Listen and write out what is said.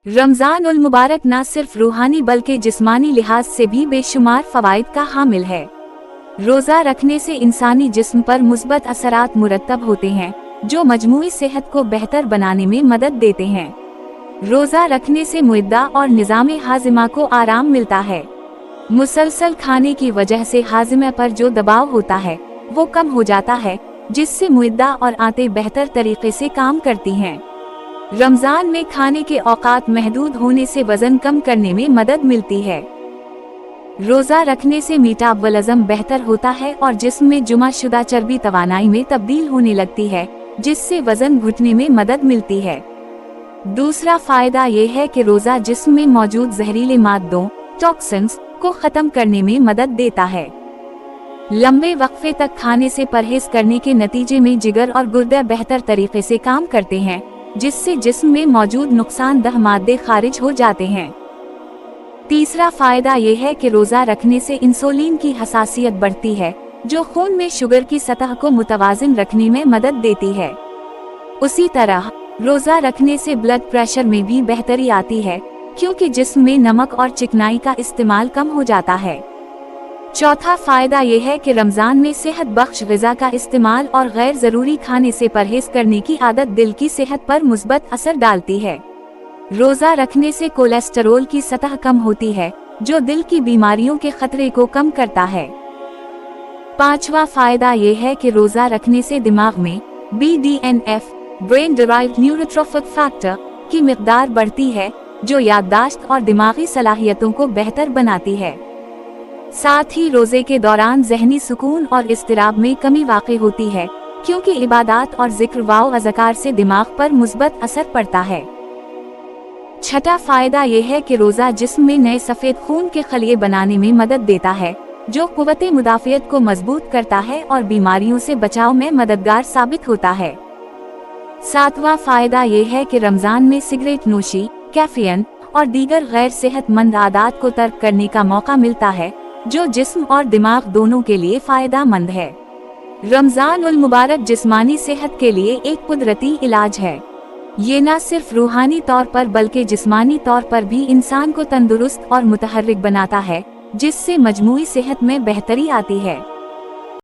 रमजान उल मुबारक न सिर्फ रूहानी बल्कि जिस्मानी लिहाज से भी बेशुमार फवाइद का हामिल है। रोज़ा रखने से इंसानी जिस्म पर मुस्बत असरात मुरतब होते हैं जो मजमूई सेहत को बेहतर बनाने में मदद देते हैं। रोज़ा रखने से मुइद्दा और निज़ामे हाजिमा को आराम मिलता है। मुसलसल खाने की वजह से हाजिमा पर जो दबाव होता है वो कम हो जाता है, जिससे मुइद्दा और आंतें बेहतर तरीके से काम करती हैं। रमजान में खाने के औकात महदूद होने से वजन कम करने में मदद मिलती है। रोज़ा रखने से मेटाबॉलिज्म बेहतर होता है और जिस्म में जमा शुदा चर्बी तवानाई में तब्दील होने लगती है, जिससे वजन घटने में मदद मिलती है। दूसरा फायदा ये है कि रोज़ा जिस्म में मौजूद जहरीले मादों टॉक्सिन्स को खत्म करने में मदद देता है। लंबे वक्फे तक खाने से परहेज करने के नतीजे में जिगर और गुर्दे बेहतर तरीके से काम करते हैं, जिससे जिस्म में मौजूद नुकसानदह मादे खारिज हो जाते हैं। तीसरा फायदा ये है कि रोज़ा रखने से इंसुलिन की हसासियत बढ़ती है, जो खून में शुगर की सतह को मुतवाज़िन रखने में मदद देती है। उसी तरह रोज़ा रखने से ब्लड प्रेशर में भी बेहतरी आती है, क्योंकि जिस्म में नमक और चिकनाई का इस्तेमाल कम हो जाता है। चौथा फायदा ये है कि रमजान में सेहत बख्श ग़िज़ा का इस्तेमाल और गैर ज़रूरी खाने से परहेज करने की आदत दिल की सेहत पर मुस्बत असर डालती है। रोज़ा रखने से कोलेस्टेरोल की सतह कम होती है, जो दिल की बीमारियों के खतरे को कम करता है। पांचवा फायदा ये है कि रोज़ा रखने से दिमाग में BDNF brain derived neurotrophic factor की मिकदार बढ़ती है, जो याददाश्त और दिमागी सलाहियतों को बेहतर बनाती है। साथ ही रोजे के दौरान ज़हनी सुकून और इस्तिराब में कमी वाक़ई होती है, क्योंकि इबादत और जिक्र व अज़कार से दिमाग पर मुस्बत असर पड़ता है। छठा फायदा ये है कि रोज़ा जिस्म में नए सफ़ेद खून के खलिए बनाने में मदद देता है, जो क़ुव्वत मुदाफ़ियत को मजबूत करता है और बीमारियों से बचाव में मददगार साबित होता है। सातवां फायदा ये है कि रमज़ान में सिगरेट नोशी, कैफीन और दीगर गैर सेहतमंद आदत को तर्क करने का मौका मिलता है, जो जिस्म और दिमाग दोनों के लिए फायदा मंद है। रमजान उल मुबारक जिस्मानी सेहत के लिए एक कुदरती इलाज है। ये न सिर्फ रूहानी तौर पर बल्कि जिस्मानी तौर पर भी इंसान को तंदुरुस्त और मुतहर्रिक बनाता है, जिससे मजमूई सेहत में बेहतरी आती है।